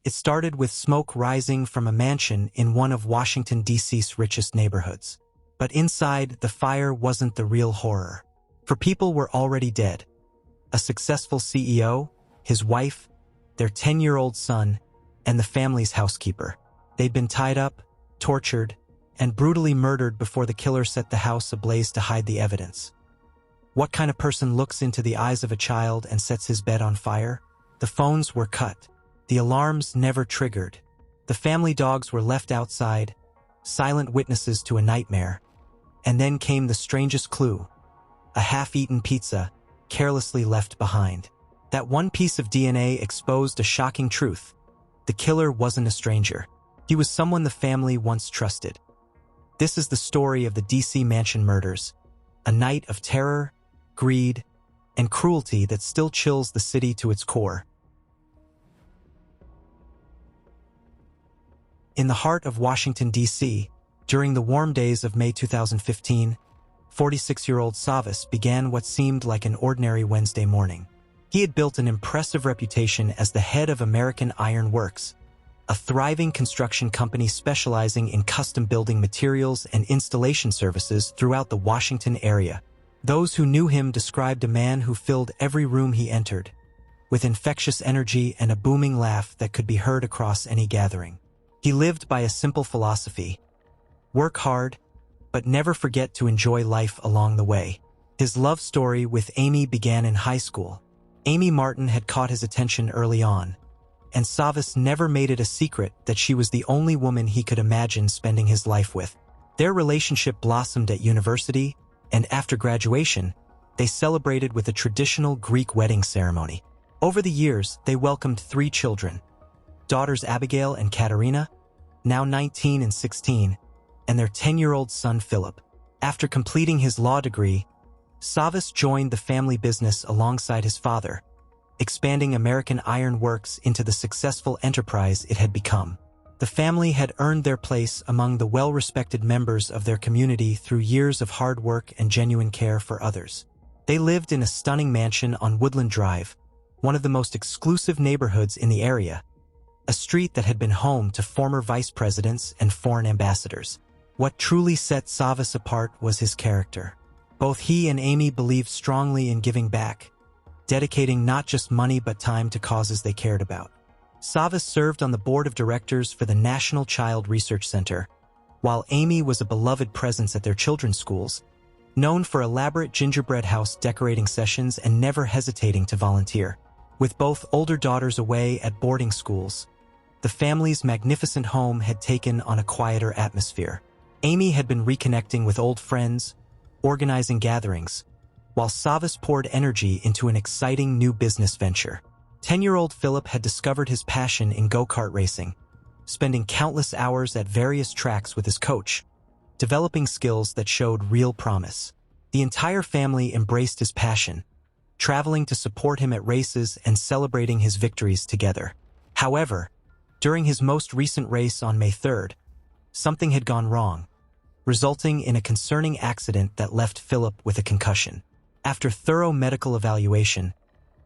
It started with smoke rising from a mansion in one of Washington, D.C.'s richest neighborhoods. But inside, the fire wasn't the real horror. For people were already dead. A successful CEO, his wife, their 10-year-old son, and the family's housekeeper. They'd been tied up, tortured, and brutally murdered before the killer set the house ablaze to hide the evidence. What kind of person looks into the eyes of a child and sets his bed on fire? The phones were cut. The alarms never triggered. The family dogs were left outside, silent witnesses to a nightmare. And then came the strangest clue. A half-eaten pizza, carelessly left behind. That one piece of DNA exposed a shocking truth. The killer wasn't a stranger. He was someone the family once trusted. This is the story of the D.C. Mansion murders, a night of terror, greed, and cruelty that still chills the city to its core. In the heart of Washington, D.C., during the warm days of May 2015, 46-year-old Savas began what seemed like an ordinary Wednesday morning. He had built an impressive reputation as the head of American Iron Works, a thriving construction company specializing in custom building materials and installation services throughout the Washington area. Those who knew him described a man who filled every room he entered, with infectious energy and a booming laugh that could be heard across any gathering. He lived by a simple philosophy: work hard, but never forget to enjoy life along the way. His love story with Amy began in high school. Amy Martin had caught his attention early on, and Savas never made it a secret that she was the only woman he could imagine spending his life with. Their relationship blossomed at university, and after graduation, they celebrated with a traditional Greek wedding ceremony. Over the years, they welcomed 3 children: daughters Abigail and Katerina, now 19 and 16, and their 10-year-old son Philip. After completing his law degree, Savas joined the family business alongside his father, expanding American Iron Works into the successful enterprise it had become. The family had earned their place among the well-respected members of their community through years of hard work and genuine care for others. They lived in a stunning mansion on Woodland Drive, one of the most exclusive neighborhoods in the area, a street that had been home to former vice presidents and foreign ambassadors. What truly set Savas apart was his character. Both he and Amy believed strongly in giving back, dedicating not just money but time to causes they cared about. Savas served on the board of directors for the National Child Research Center, while Amy was a beloved presence at their children's schools, known for elaborate gingerbread house decorating sessions and never hesitating to volunteer. With both older daughters away at boarding schools, the family's magnificent home had taken on a quieter atmosphere. Amy had been reconnecting with old friends, organizing gatherings, while Savas poured energy into an exciting new business venture. 10-year-old Philip had discovered his passion in go-kart racing, spending countless hours at various tracks with his coach, developing skills that showed real promise. The entire family embraced his passion, traveling to support him at races and celebrating his victories together. However, during his most recent race on May 3rd, something had gone wrong, resulting in a concerning accident that left Philip with a concussion. After thorough medical evaluation,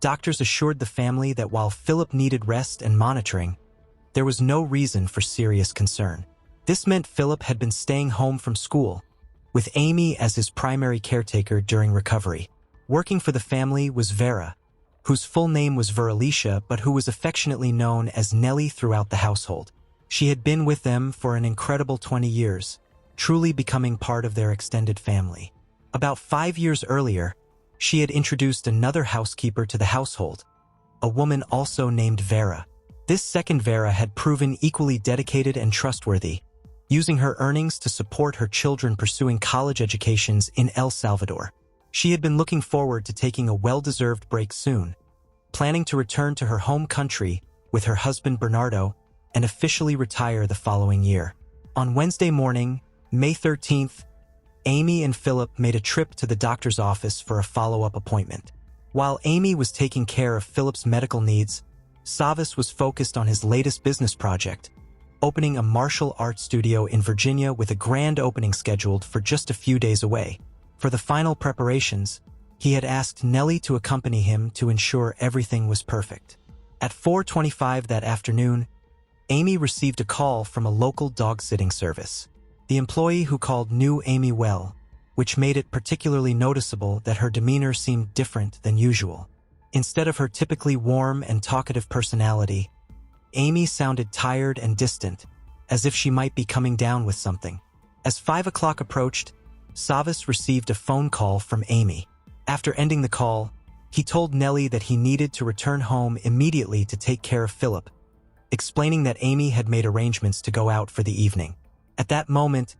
doctors assured the family that while Philip needed rest and monitoring, there was no reason for serious concern. This meant Philip had been staying home from school, with Amy as his primary caretaker during recovery. Working for the family was Vera, whose full name was Veralicia but who was affectionately known as Nellie throughout the household. She had been with them for an incredible 20 years, truly becoming part of their extended family. About 5 years earlier, she had introduced another housekeeper to the household, a woman also named Vera. This second Vera had proven equally dedicated and trustworthy, using her earnings to support her children pursuing college educations in El Salvador. She had been looking forward to taking a well-deserved break soon, planning to return to her home country with her husband Bernardo and officially retire the following year. On Wednesday morning, May 13th, Amy and Philip made a trip to the doctor's office for a follow-up appointment. While Amy was taking care of Philip's medical needs, Savas was focused on his latest business project, opening a martial arts studio in Virginia with a grand opening scheduled for just a few days away. For the final preparations, he had asked Nellie to accompany him to ensure everything was perfect. At 4:25 that afternoon, Amy received a call from a local dog-sitting service. The employee who called knew Amy well, which made it particularly noticeable that her demeanor seemed different than usual. Instead of her typically warm and talkative personality, Amy sounded tired and distant, as if she might be coming down with something. As 5 o'clock approached, Savas received a phone call from Amy. After ending the call, he told Nellie that he needed to return home immediately to take care of Philip, explaining that Amy had made arrangements to go out for the evening. At that moment,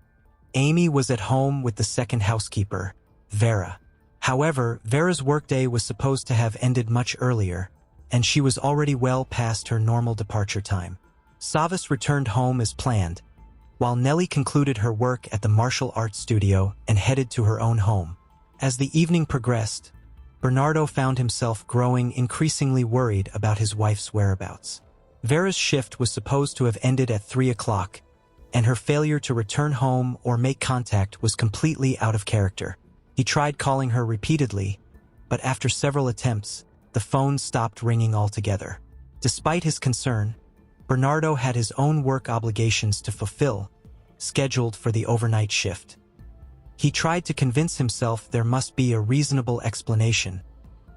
Amy was at home with the second housekeeper, Vera. However, Vera's workday was supposed to have ended much earlier, and she was already well past her normal departure time. Savas returned home as planned, while Nellie concluded her work at the martial arts studio and headed to her own home. As the evening progressed, Bernardo found himself growing increasingly worried about his wife's whereabouts. Vera's shift was supposed to have ended at 3 o'clock, and her failure to return home or make contact was completely out of character. He tried calling her repeatedly, but after several attempts, the phone stopped ringing altogether. Despite his concern, Bernardo had his own work obligations to fulfill, scheduled for the overnight shift. He tried to convince himself there must be a reasonable explanation,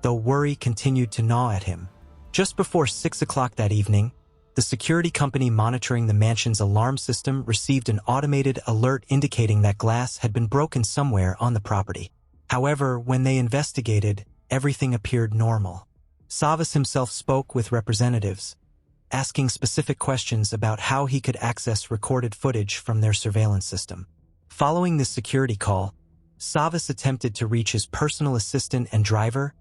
though worry continued to gnaw at him. Just before 6 o'clock that evening, the security company monitoring the mansion's alarm system received an automated alert indicating that glass had been broken somewhere on the property. However, when they investigated, everything appeared normal. Savas himself spoke with representatives, asking specific questions about how he could access recorded footage from their surveillance system. Following this security call, Savas attempted to reach his personal assistant and driver,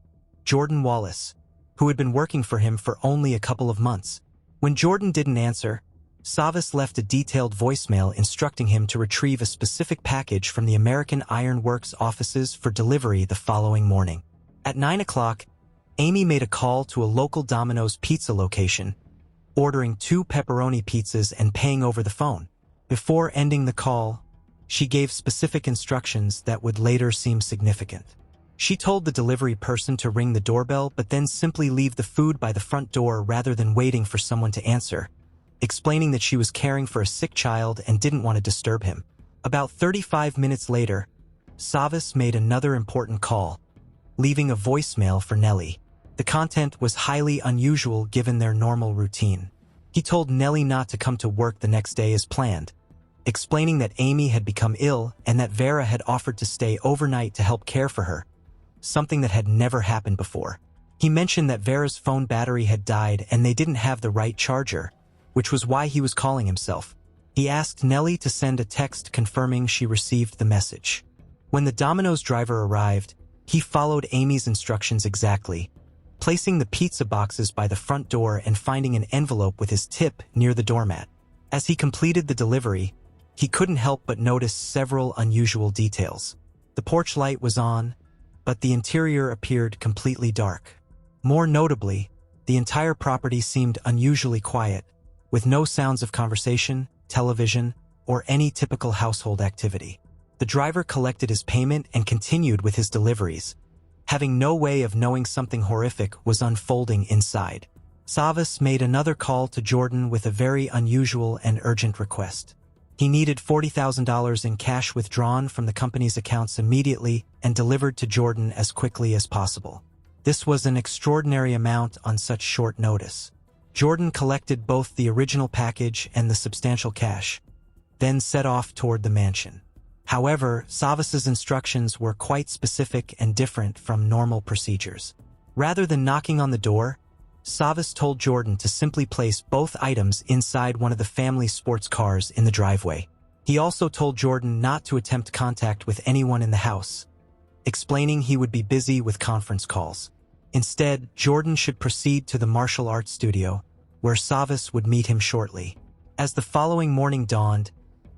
Jordan Wallace, who had been working for him for only a couple of months. When Jordan didn't answer, Savas left a detailed voicemail instructing him to retrieve a specific package from the American Iron Works offices for delivery the following morning. At 9 o'clock, Amy made a call to a local Domino's pizza location, ordering 2 pepperoni pizzas and paying over the phone. Before ending the call, she gave specific instructions that would later seem significant. She told the delivery person to ring the doorbell but then simply leave the food by the front door rather than waiting for someone to answer, explaining that she was caring for a sick child and didn't want to disturb him. About 35 minutes later, Savas made another important call, leaving a voicemail for Nellie. The content was highly unusual given their normal routine. He told Nellie not to come to work the next day as planned, explaining that Amy had become ill and that Vera had offered to stay overnight to help care for her, something that had never happened before. He mentioned that Vera's phone battery had died and they didn't have the right charger, which was why he was calling himself. He asked Nellie to send a text confirming she received the message. When the Domino's driver arrived, he followed Amy's instructions exactly, placing the pizza boxes by the front door and finding an envelope with his tip near the doormat. As he completed the delivery, he couldn't help but notice several unusual details. The porch light was on, but the interior appeared completely dark. More notably, the entire property seemed unusually quiet, with no sounds of conversation, television, or any typical household activity. The driver collected his payment and continued with his deliveries, having no way of knowing something horrific was unfolding inside. Savas made another call to Jordan with a very unusual and urgent request. He needed $40,000 in cash withdrawn from the company's accounts immediately and delivered to Jordan as quickly as possible. This was an extraordinary amount on such short notice. Jordan collected both the original package and the substantial cash, then set off toward the mansion. However, Savas's instructions were quite specific and different from normal procedures. Rather than knocking on the door, Savas told Jordan to simply place both items inside one of the family sports cars in the driveway. He also told Jordan not to attempt contact with anyone in the house, explaining he would be busy with conference calls. Instead, Jordan should proceed to the martial arts studio, where Savas would meet him shortly. As the following morning dawned,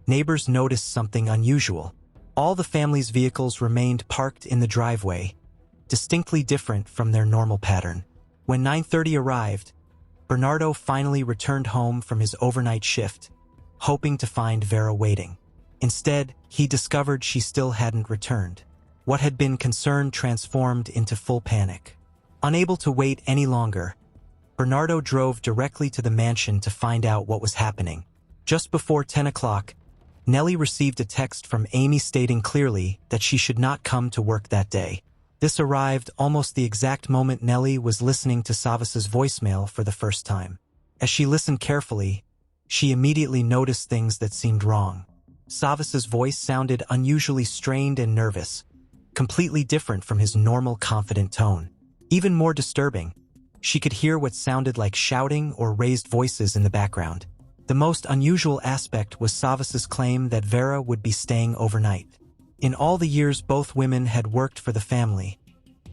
neighbors noticed something unusual. All the family's vehicles remained parked in the driveway, distinctly different from their normal pattern. When 9:30 arrived, Bernardo finally returned home from his overnight shift, hoping to find Vera waiting. Instead, he discovered she still hadn't returned. What had been concern transformed into full panic. Unable to wait any longer, Bernardo drove directly to the mansion to find out what was happening. Just before 10 o'clock, Nellie received a text from Amy stating clearly that she should not come to work that day. This arrived almost the exact moment Nellie was listening to Savas's voicemail for the first time. As she listened carefully, she immediately noticed things that seemed wrong. Savas's voice sounded unusually strained and nervous, completely different from his normal confident tone. Even more disturbing, she could hear what sounded like shouting or raised voices in the background. The most unusual aspect was Savas's claim that Vera would be staying overnight. In all the years both women had worked for the family,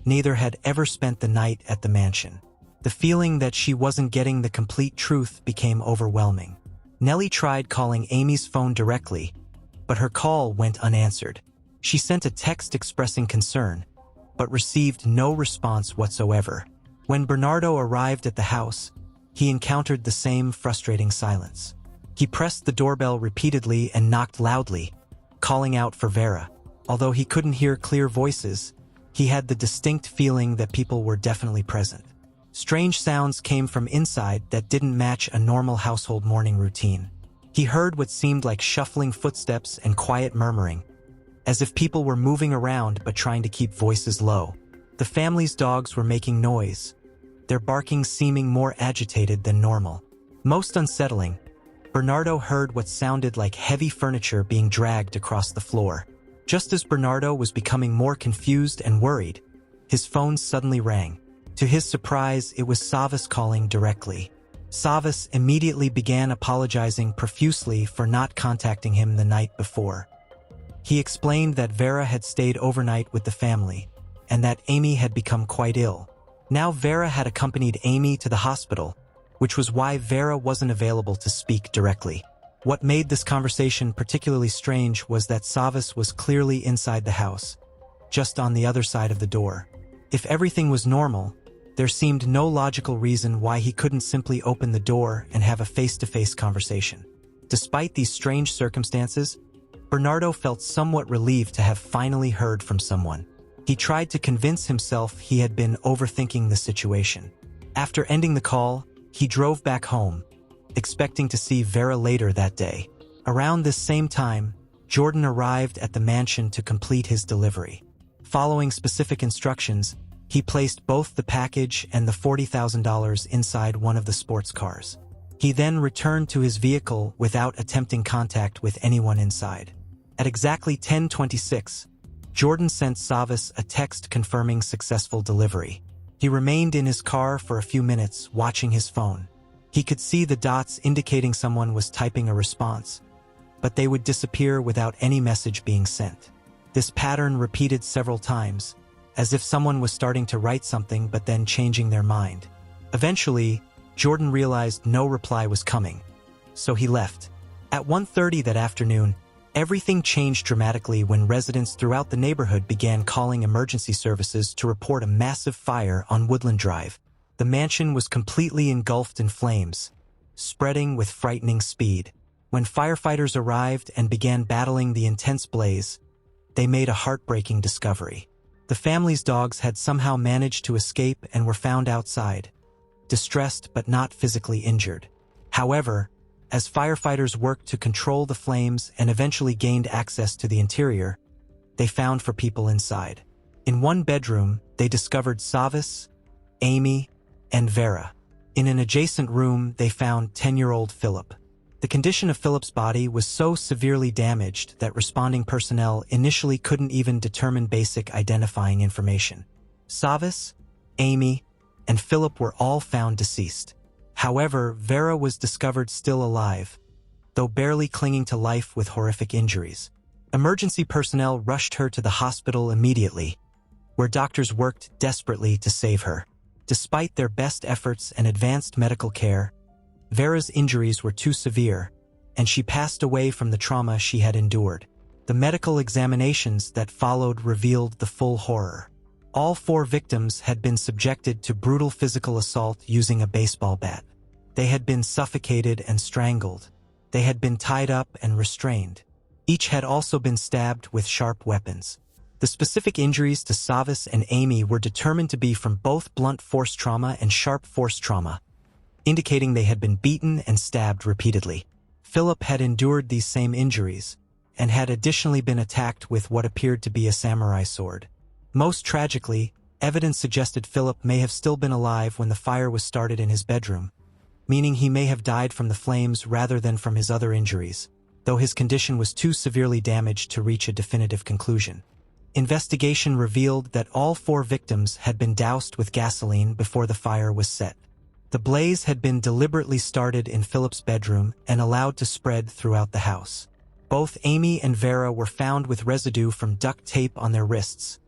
neither had ever spent the night at the mansion. The feeling that she wasn't getting the complete truth became overwhelming. Nellie tried calling Amy's phone directly, but her call went unanswered. She sent a text expressing concern, but received no response whatsoever. When Bernardo arrived at the house, he encountered the same frustrating silence. He pressed the doorbell repeatedly and knocked loudly, calling out for Vera. Although he couldn't hear clear voices, he had the distinct feeling that people were definitely present. Strange sounds came from inside that didn't match a normal household morning routine. He heard what seemed like shuffling footsteps and quiet murmuring, as if people were moving around but trying to keep voices low. The family's dogs were making noise, their barking seeming more agitated than normal. Most unsettling, Bernardo heard what sounded like heavy furniture being dragged across the floor. Just as Bernardo was becoming more confused and worried, his phone suddenly rang. To his surprise, it was Savas calling directly. Savas immediately began apologizing profusely for not contacting him the night before. He explained that Vera had stayed overnight with the family, and that Amy had become quite ill. Now Vera had accompanied Amy to the hospital, which was why Vera wasn't available to speak directly. What made this conversation particularly strange was that Savas was clearly inside the house, just on the other side of the door. If everything was normal, there seemed no logical reason why he couldn't simply open the door and have a face-to-face conversation. Despite these strange circumstances, Bernardo felt somewhat relieved to have finally heard from someone. He tried to convince himself he had been overthinking the situation. After ending the call, he drove back home, expecting to see Vera later that day. Around this same time, Jordan arrived at the mansion to complete his delivery. Following specific instructions, he placed both the package and the $40,000 inside one of the sports cars. He then returned to his vehicle without attempting contact with anyone inside. At exactly 10:26, Jordan sent Savas a text confirming successful delivery. He remained in his car for a few minutes, watching his phone. He could see the dots indicating someone was typing a response, but they would disappear without any message being sent. This pattern repeated several times, as if someone was starting to write something but then changing their mind. Eventually, Jordan realized no reply was coming, so he left. At 1:30 that afternoon, everything changed dramatically when residents throughout the neighborhood began calling emergency services to report a massive fire on Woodland Drive. The mansion was completely engulfed in flames, spreading with frightening speed. When firefighters arrived and began battling the intense blaze, they made a heartbreaking discovery. The family's dogs had somehow managed to escape and were found outside, distressed but not physically injured. However, as firefighters worked to control the flames and eventually gained access to the interior, they found 4 people inside. In one bedroom, they discovered Savas, Amy, and Vera. In an adjacent room, they found 10-year-old Philip. The condition of Philip's body was so severely damaged that responding personnel initially couldn't even determine basic identifying information. Savas, Amy, and Philip were all found deceased. However, Vera was discovered still alive, though barely clinging to life with horrific injuries. Emergency personnel rushed her to the hospital immediately, where doctors worked desperately to save her. Despite their best efforts and advanced medical care, Vera's injuries were too severe, and she passed away from the trauma she had endured. The medical examinations that followed revealed the full horror. All 4 victims had been subjected to brutal physical assault using a baseball bat. They had been suffocated and strangled. They had been tied up and restrained. Each had also been stabbed with sharp weapons. The specific injuries to Savas and Amy were determined to be from both blunt force trauma and sharp force trauma. indicating they had been beaten and stabbed repeatedly. Philip had endured these same injuries, and had additionally been attacked with what appeared to be a samurai sword. Most tragically, evidence suggested Philip may have still been alive when the fire was started in his bedroom, meaning he may have died from the flames rather than from his other injuries, though his condition was too severely damaged to reach a definitive conclusion. Investigation revealed that all 4 victims had been doused with gasoline before the fire was set. The blaze had been deliberately started in Philip's bedroom and allowed to spread throughout the house. Both Amy and Vera were found with residue from duct tape on their wrists,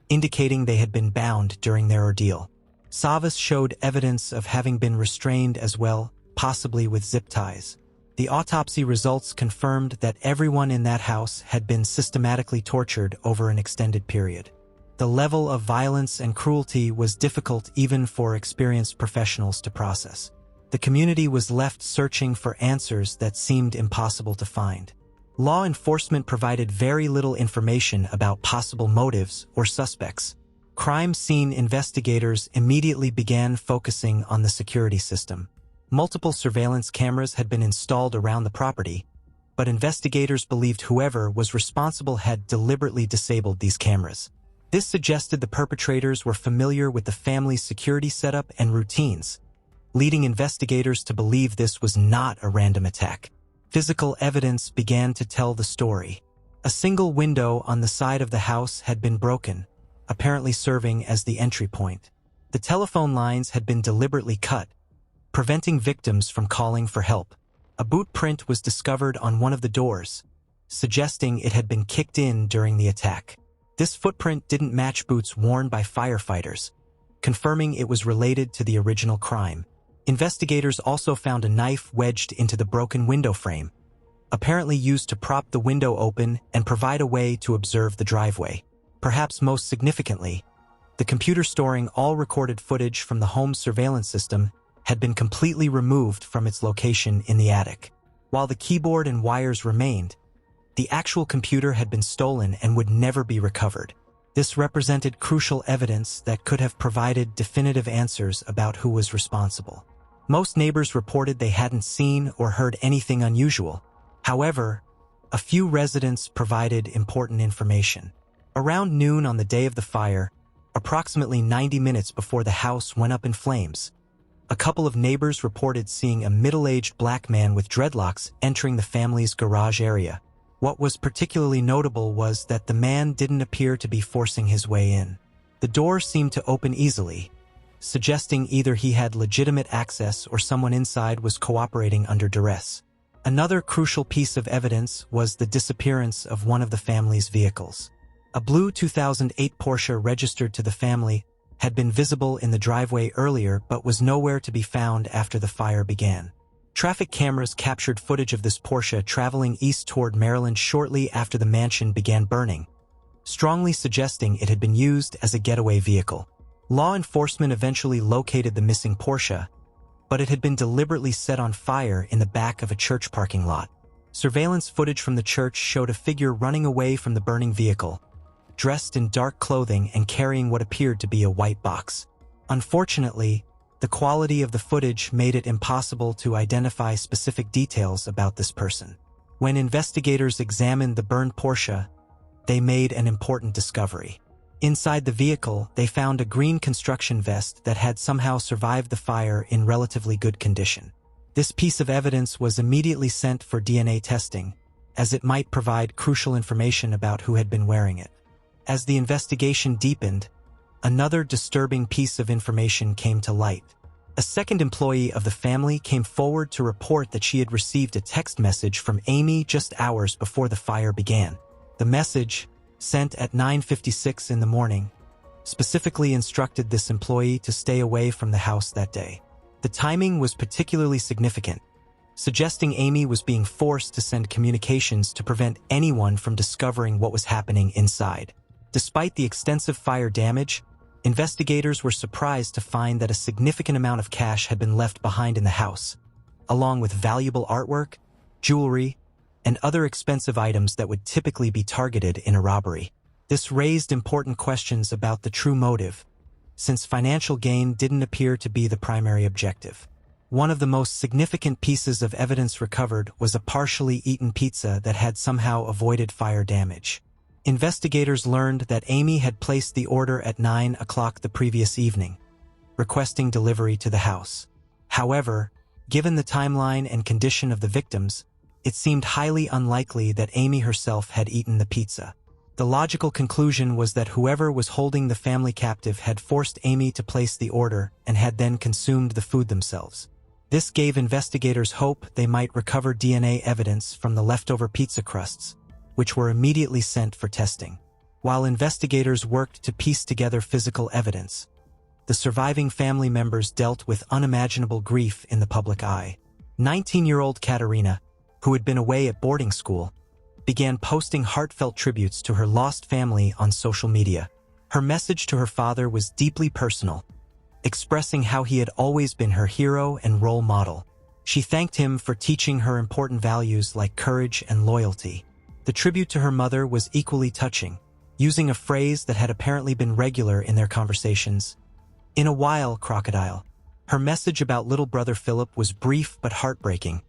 indicating they had been bound during their ordeal. Savas showed evidence of having been restrained as well, possibly with zip ties. The autopsy results confirmed that everyone in that house had been systematically tortured over an extended period. The level of violence and cruelty was difficult even for experienced professionals to process. The community was left searching for answers that seemed impossible to find. Law enforcement provided very little information about possible motives or suspects. Crime scene investigators immediately began focusing on the security system. Multiple surveillance cameras had been installed around the property, but investigators believed whoever was responsible had deliberately disabled these cameras. This suggested the perpetrators were familiar with the family's security setup and routines, leading investigators to believe this was not a random attack. Physical evidence began to tell the story. A single window on the side of the house had been broken, apparently serving as the entry point. The telephone lines had been deliberately cut, preventing victims from calling for help. A boot print was discovered on one of the doors, suggesting it had been kicked in during the attack. This footprint didn't match boots worn by firefighters, confirming it was related to the original crime. Investigators also found a knife wedged into the broken window frame, apparently used to prop the window open and provide a way to observe the driveway. Perhaps most significantly, the computer storing all recorded footage from the home's surveillance system had been completely removed from its location in the attic. While the keyboard and wires remained, the actual computer had been stolen and would never be recovered. This represented crucial evidence that could have provided definitive answers about who was responsible. Most neighbors reported they hadn't seen or heard anything unusual. However, a few residents provided important information. Around noon on the day of the fire, approximately 90 minutes before the house went up in flames, a couple of neighbors reported seeing a middle-aged black man with dreadlocks entering the family's garage area. What was particularly notable was that the man didn't appear to be forcing his way in. The door seemed to open easily, suggesting either he had legitimate access or someone inside was cooperating under duress. Another crucial piece of evidence was the disappearance of one of the family's vehicles. A blue 2008 Porsche registered to the family had been visible in the driveway earlier but was nowhere to be found after the fire began. Traffic cameras captured footage of this Porsche traveling east toward Maryland shortly after the mansion began burning, strongly suggesting it had been used as a getaway vehicle. Law enforcement eventually located the missing Porsche, but it had been deliberately set on fire in the back of a church parking lot. Surveillance footage from the church showed a figure running away from the burning vehicle, dressed in dark clothing and carrying what appeared to be a white box. Unfortunately, the quality of the footage made it impossible to identify specific details about this person. When investigators examined the burned Porsche, they made an important discovery. Inside the vehicle, they found a green construction vest that had somehow survived the fire in relatively good condition. This piece of evidence was immediately sent for DNA testing, as it might provide crucial information about who had been wearing it. As the investigation deepened, another disturbing piece of information came to light. A second employee of the family came forward to report that she had received a text message from Amy just hours before the fire began. The message, sent at 9:56 in the morning, specifically instructed this employee to stay away from the house that day. The timing was particularly significant, suggesting Amy was being forced to send communications to prevent anyone from discovering what was happening inside. Despite the extensive fire damage, investigators were surprised to find that a significant amount of cash had been left behind in the house, along with valuable artwork, jewelry, and other expensive items that would typically be targeted in a robbery. This raised important questions about the true motive, since financial gain didn't appear to be the primary objective. One of the most significant pieces of evidence recovered was a partially eaten pizza that had somehow avoided fire damage. Investigators learned that Amy had placed the order at 9 o'clock the previous evening, requesting delivery to the house. However, given the timeline and condition of the victims, it seemed highly unlikely that Amy herself had eaten the pizza. The logical conclusion was that whoever was holding the family captive had forced Amy to place the order and had then consumed the food themselves. This gave investigators hope they might recover DNA evidence from the leftover pizza crusts, which were immediately sent for testing. While investigators worked to piece together physical evidence, the surviving family members dealt with unimaginable grief in the public eye. 19-year-old Katerina, who had been away at boarding school, began posting heartfelt tributes to her lost family on social media. Her message to her father was deeply personal, expressing how he had always been her hero and role model. She thanked him for teaching her important values like courage and loyalty. The tribute to her mother was equally touching, using a phrase that had apparently been regular in their conversations. "In a while, crocodile." Her message about little brother Philip was brief but heartbreaking,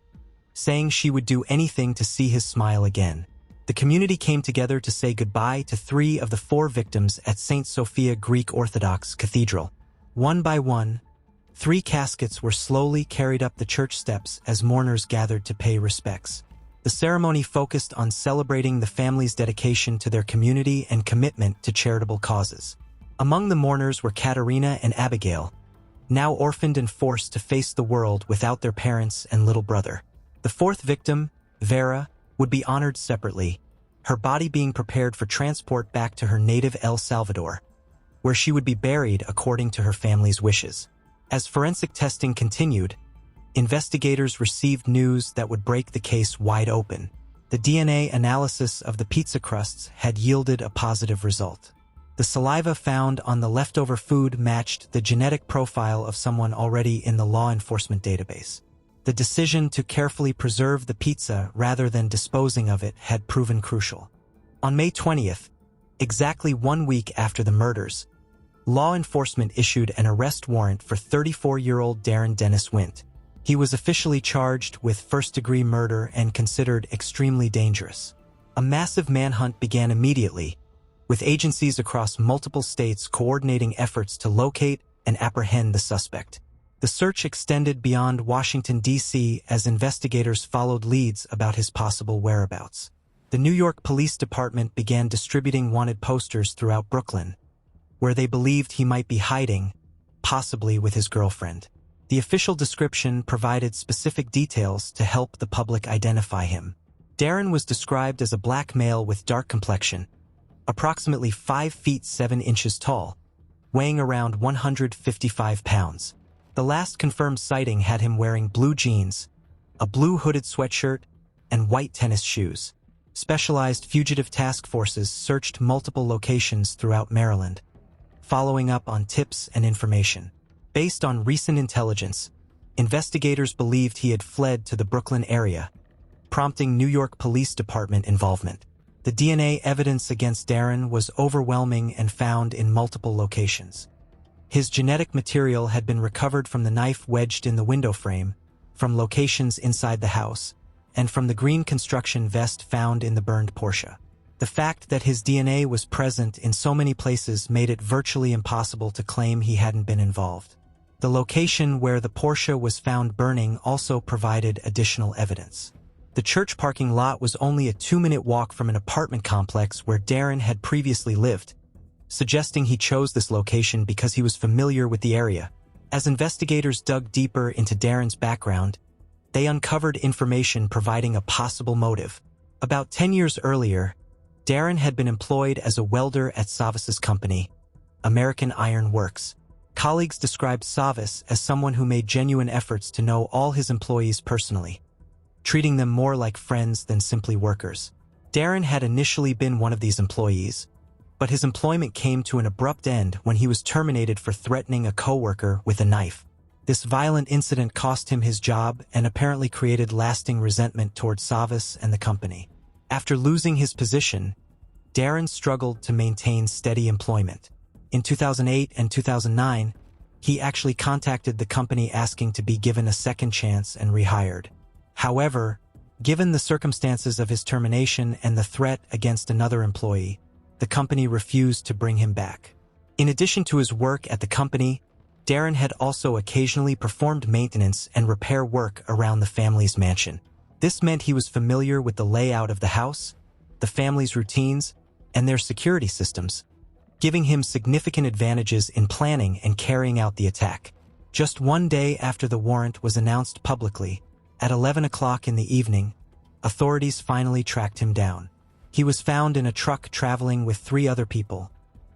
saying she would do anything to see his smile again. The community came together to say goodbye to 3 of the 4 victims at St. Sophia Greek Orthodox Cathedral. One by one, 3 caskets were slowly carried up the church steps as mourners gathered to pay respects. The ceremony focused on celebrating the family's dedication to their community and commitment to charitable causes. Among the mourners were Katerina and Abigail, now orphaned and forced to face the world without their parents and little brother. The 4th victim, Vera, would be honored separately, her body being prepared for transport back to her native El Salvador, where she would be buried according to her family's wishes. As forensic testing continued, investigators received news that would break the case wide open. The DNA analysis of the pizza crusts had yielded a positive result. The saliva found on the leftover food matched the genetic profile of someone already in the law enforcement database. The decision to carefully preserve the pizza rather than disposing of it had proven crucial. On May 20th, exactly 1 week after the murders, law enforcement issued an arrest warrant for 34-year-old Darren Dennis Wint. He was officially charged with first-degree murder and considered extremely dangerous. A massive manhunt began immediately, with agencies across multiple states coordinating efforts to locate and apprehend the suspect. The search extended beyond Washington, D.C. as investigators followed leads about his possible whereabouts. The New York Police Department began distributing wanted posters throughout Brooklyn, where they believed he might be hiding, possibly with his girlfriend. The official description provided specific details to help the public identify him. Darren was described as a black male with dark complexion, approximately 5 feet 7 inches tall, weighing around 155 pounds. The last confirmed sighting had him wearing blue jeans, a blue hooded sweatshirt, and white tennis shoes. Specialized fugitive task forces searched multiple locations throughout Maryland, following up on tips and information. Based on recent intelligence, investigators believed he had fled to the Brooklyn area, prompting New York Police Department involvement. The DNA evidence against Darren was overwhelming and found in multiple locations. His genetic material had been recovered from the knife wedged in the window frame, from locations inside the house, and from the green construction vest found in the burned Porsche. The fact that his DNA was present in so many places made it virtually impossible to claim he hadn't been involved. The location where the Porsche was found burning also provided additional evidence. The church parking lot was only a 2-minute walk from an apartment complex where Darren had previously lived, suggesting he chose this location because he was familiar with the area. As investigators dug deeper into Darren's background, they uncovered information providing a possible motive. About 10 years earlier, Darren had been employed as a welder at Savis's company, American Iron Works. Colleagues described Savis as someone who made genuine efforts to know all his employees personally, treating them more like friends than simply workers. Darren had initially been one of these employees, but his employment came to an abrupt end when he was terminated for threatening a coworker with a knife. This violent incident cost him his job and apparently created lasting resentment toward Savis and the company. After losing his position, Darren struggled to maintain steady employment. In 2008 and 2009, he actually contacted the company asking to be given a second chance and rehired. However, given the circumstances of his termination and the threat against another employee, the company refused to bring him back. In addition to his work at the company, Darren had also occasionally performed maintenance and repair work around the family's mansion. This meant he was familiar with the layout of the house, the family's routines, and their security systems, giving him significant advantages in planning and carrying out the attack. Just one day after the warrant was announced publicly, at 11 o'clock in the evening, authorities finally tracked him down. He was found in a truck traveling with 3 other people,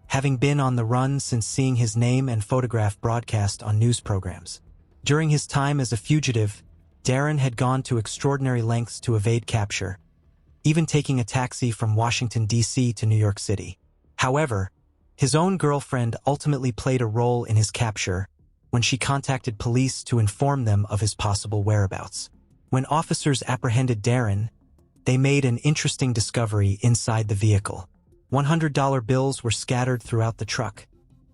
having been on the run since seeing his name and photograph broadcast on news programs. During his time as a fugitive, Darren had gone to extraordinary lengths to evade capture, even taking a taxi from Washington, D.C. to New York City. However, his own girlfriend ultimately played a role in his capture when she contacted police to inform them of his possible whereabouts. When officers apprehended Darren, they made an interesting discovery inside the vehicle. $100 bills were scattered throughout the truck,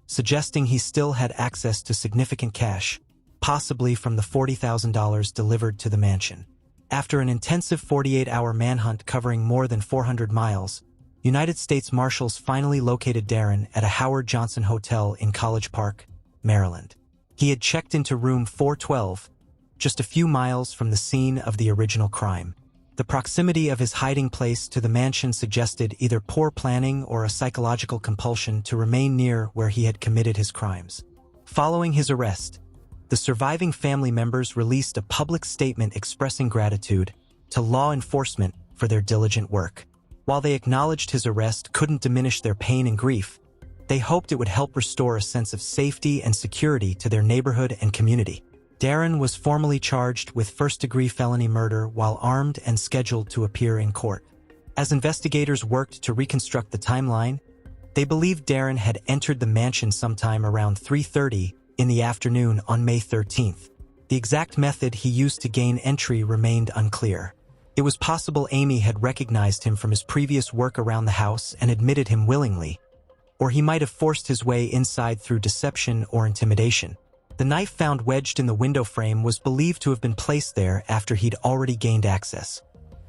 suggesting he still had access to significant cash, possibly from the $40,000 delivered to the mansion. After an intensive 48-hour manhunt covering more than 400 miles, United States Marshals finally located Darren at a Howard Johnson hotel in College Park, Maryland. He had checked into room 412, just a few miles from the scene of the original crime. The proximity of his hiding place to the mansion suggested either poor planning or a psychological compulsion to remain near where he had committed his crimes. Following his arrest, the surviving family members released a public statement expressing gratitude to law enforcement for their diligent work. While they acknowledged his arrest couldn't diminish their pain and grief, they hoped it would help restore a sense of safety and security to their neighborhood and community. Darren was formally charged with first-degree felony murder while armed and scheduled to appear in court. As investigators worked to reconstruct the timeline, they believed Darren had entered the mansion sometime around 3:30 in the afternoon on May 13th. The exact method he used to gain entry remained unclear. It was possible Amy had recognized him from his previous work around the house and admitted him willingly, or he might have forced his way inside through deception or intimidation. The knife found wedged in the window frame was believed to have been placed there after he'd already gained access,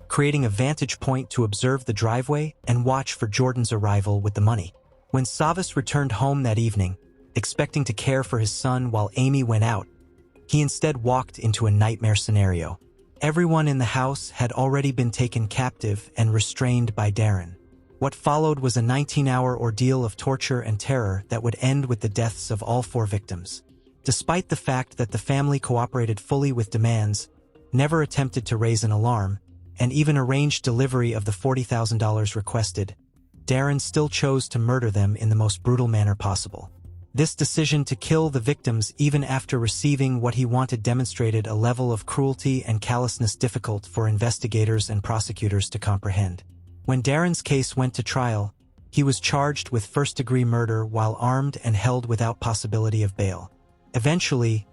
creating a vantage point to observe the driveway and watch for Jordan's arrival with the money. When Savas returned home that evening, expecting to care for his son while Amy went out, he instead walked into a nightmare scenario. Everyone in the house had already been taken captive and restrained by Darren. What followed was a 19-hour ordeal of torture and terror that would end with the deaths of all 4 victims. Despite the fact that the family cooperated fully with demands, never attempted to raise an alarm, and even arranged delivery of the $40,000 requested, Darren still chose to murder them in the most brutal manner possible. This decision to kill the victims even after receiving what he wanted demonstrated a level of cruelty and callousness difficult for investigators and prosecutors to comprehend. When Darren's case went to trial, he was charged with first-degree murder while armed and held without possibility of bail. Eventually,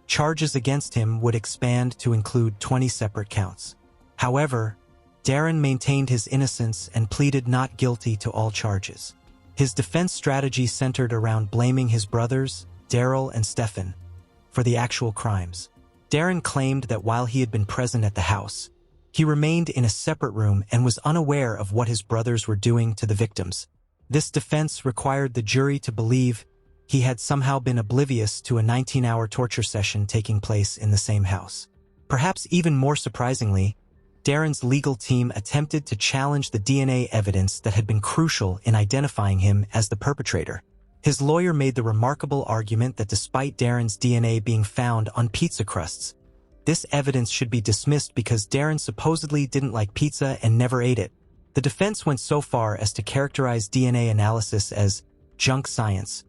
charges against him would expand to include 20 separate counts. However, Darren maintained his innocence and pleaded not guilty to all charges. His defense strategy centered around blaming his brothers, Daryl and Stephen, for the actual crimes. Darren claimed that while he had been present at the house, he remained in a separate room and was unaware of what his brothers were doing to the victims. This defense required the jury to believe he had somehow been oblivious to a 19-hour torture session taking place in the same house. Perhaps even more surprisingly, Darren's legal team attempted to challenge the DNA evidence that had been crucial in identifying him as the perpetrator. His lawyer made the remarkable argument that despite Darren's DNA being found on pizza crusts, this evidence should be dismissed because Darren supposedly didn't like pizza and never ate it. The defense went so far as to characterize DNA analysis as junk science,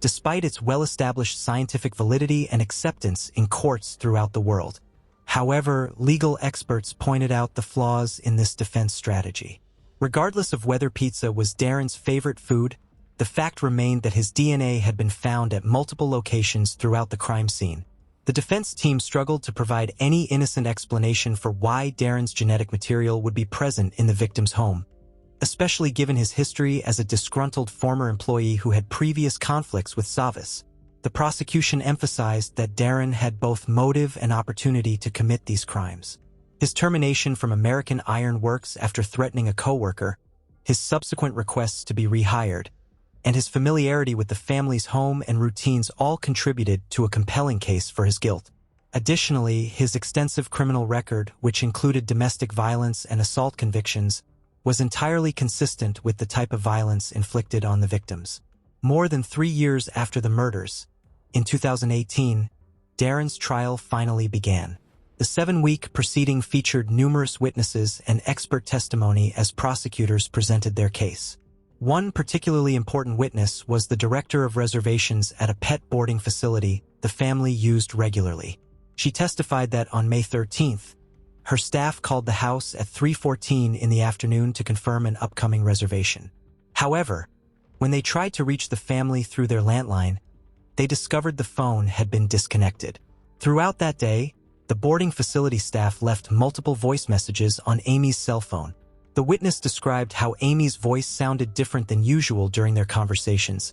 despite its well-established scientific validity and acceptance in courts throughout the world. However, legal experts pointed out the flaws in this defense strategy. Regardless of whether pizza was Darren's favorite food, the fact remained that his DNA had been found at multiple locations throughout the crime scene. The defense team struggled to provide any innocent explanation for why Darren's genetic material would be present in the victim's home, especially given his history as a disgruntled former employee who had previous conflicts with Savas. The prosecution emphasized that Darren had both motive and opportunity to commit these crimes. His termination from American Iron Works after threatening a coworker, his subsequent requests to be rehired, and his familiarity with the family's home and routines all contributed to a compelling case for his guilt. Additionally, his extensive criminal record, which included domestic violence and assault convictions, was entirely consistent with the type of violence inflicted on the victims. More than 3 years after the murders, in 2018, Darren's trial finally began. The 7-week proceeding featured numerous witnesses and expert testimony as prosecutors presented their case. One particularly important witness was the director of reservations at a pet boarding facility the family used regularly. She testified that on May 13th, her staff called the house at 3:14 in the afternoon to confirm an upcoming reservation. However, when they tried to reach the family through their landline, they discovered the phone had been disconnected. Throughout that day, the boarding facility staff left multiple voice messages on Amy's cell phone. The witness described how Amy's voice sounded different than usual during their conversations,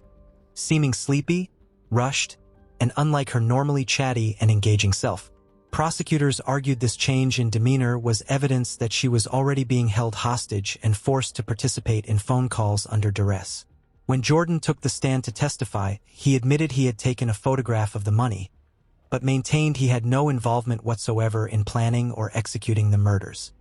seeming sleepy, rushed, and unlike her normally chatty and engaging self. Prosecutors argued this change in demeanor was evidence that she was already being held hostage and forced to participate in phone calls under duress. When Jordan took the stand to testify, he admitted he had taken a photograph of the money, but maintained he had no involvement whatsoever in planning or executing the murders.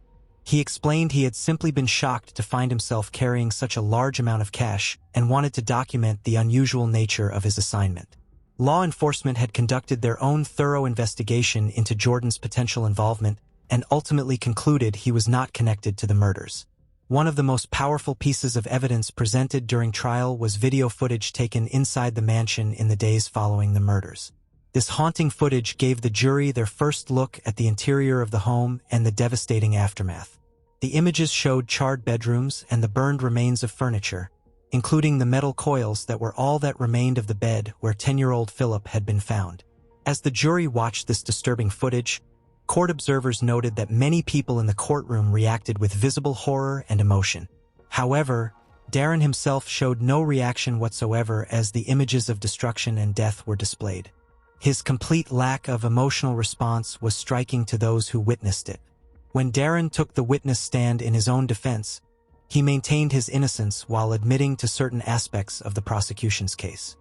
He explained he had simply been shocked to find himself carrying such a large amount of cash and wanted to document the unusual nature of his assignment. Law enforcement had conducted their own thorough investigation into Jordan's potential involvement and ultimately concluded he was not connected to the murders. One of the most powerful pieces of evidence presented during trial was video footage taken inside the mansion in the days following the murders. This haunting footage gave the jury their first look at the interior of the home and the devastating aftermath. The images showed charred bedrooms and the burned remains of furniture, including the metal coils that were all that remained of the bed where 10-year-old Philip had been found. As the jury watched this disturbing footage, court observers noted that many people in the courtroom reacted with visible horror and emotion. However, Darren himself showed no reaction whatsoever as the images of destruction and death were displayed. His complete lack of emotional response was striking to those who witnessed it. When Darren took the witness stand in his own defense, he maintained his innocence while admitting to certain aspects of the prosecution's case.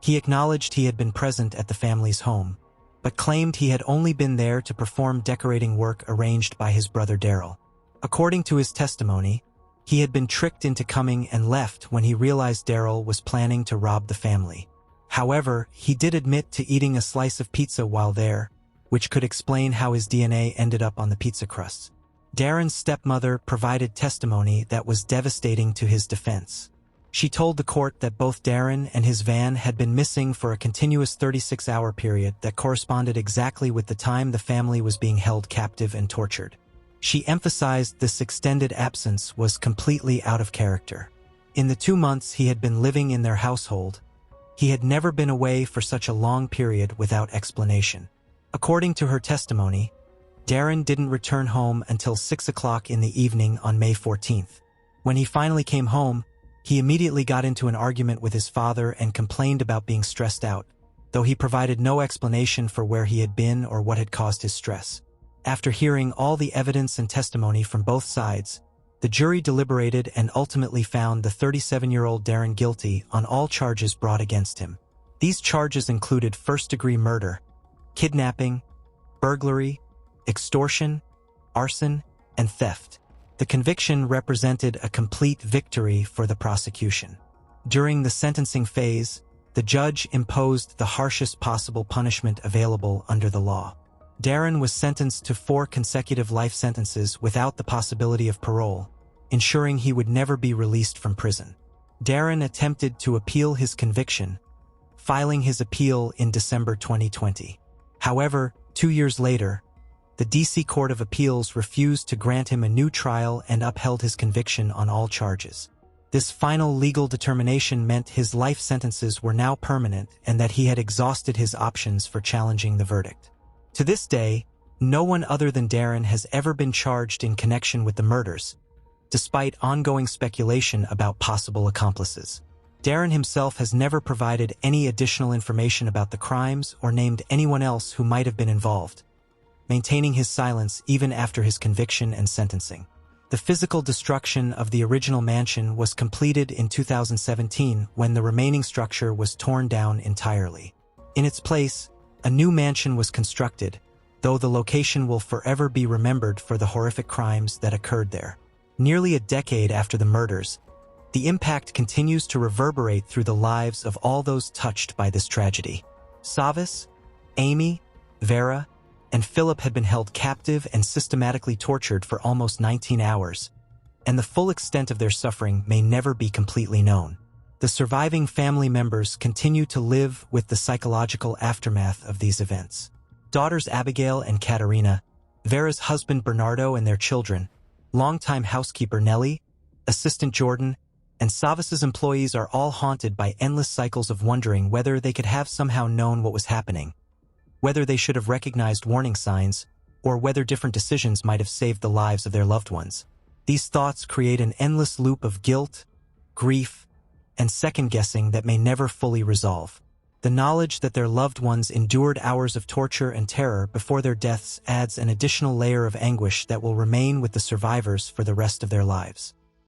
He acknowledged he had been present at the family's home, but claimed he had only been there to perform decorating work arranged by his brother Daryl. According to his testimony, he had been tricked into coming and left when he realized Daryl was planning to rob the family. However, he did admit to eating a slice of pizza while there, which could explain how his DNA ended up on the pizza crusts. Darren's stepmother provided testimony that was devastating to his defense. She told the court that both Darren and his van had been missing for a continuous 36-hour period that corresponded exactly with the time the family was being held captive and tortured. She emphasized this extended absence was completely out of character. In the 2 months he had been living in their household, he had never been away for such a long period without explanation. According to her testimony, Darren didn't return home until 6 o'clock in the evening on May 14th. When he finally came home, he immediately got into an argument with his father and complained about being stressed out, though he provided no explanation for where he had been or what had caused his stress. After hearing all the evidence and testimony from both sides, the jury deliberated and ultimately found the 37-year-old Darren guilty on all charges brought against him. These charges included first-degree murder, kidnapping, burglary, extortion, arson, and theft. The conviction represented a complete victory for the prosecution. During the sentencing phase, the judge imposed the harshest possible punishment available under the law. Darren was sentenced to 4 consecutive life sentences without the possibility of parole, ensuring he would never be released from prison. Darren attempted to appeal his conviction, filing his appeal in December 2020. However, 2 years later, the D.C. Court of Appeals refused to grant him a new trial and upheld his conviction on all charges. This final legal determination meant his life sentences were now permanent and that he had exhausted his options for challenging the verdict. To this day, no one other than Darren has ever been charged in connection with the murders, despite ongoing speculation about possible accomplices. Darren himself has never provided any additional information about the crimes or named anyone else who might have been involved, maintaining his silence even after his conviction and sentencing. The physical destruction of the original mansion was completed in 2017 when the remaining structure was torn down entirely. In its place, a new mansion was constructed, though the location will forever be remembered for the horrific crimes that occurred there. Nearly a decade after the murders, the impact continues to reverberate through the lives of all those touched by this tragedy. Savas, Amy, Vera, and Philip had been held captive and systematically tortured for almost 19 hours, and the full extent of their suffering may never be completely known. The surviving family members continue to live with the psychological aftermath of these events. Daughters Abigail and Katerina, Vera's husband Bernardo and their children, longtime housekeeper Nellie, assistant Jordan, and Savas's employees are all haunted by endless cycles of wondering whether they could have somehow known what was happening, whether they should have recognized warning signs, or whether different decisions might have saved the lives of their loved ones. These thoughts create an endless loop of guilt, grief, and second-guessing that may never fully resolve. The knowledge that their loved ones endured hours of torture and terror before their deaths adds an additional layer of anguish that will remain with the survivors for the rest of their lives.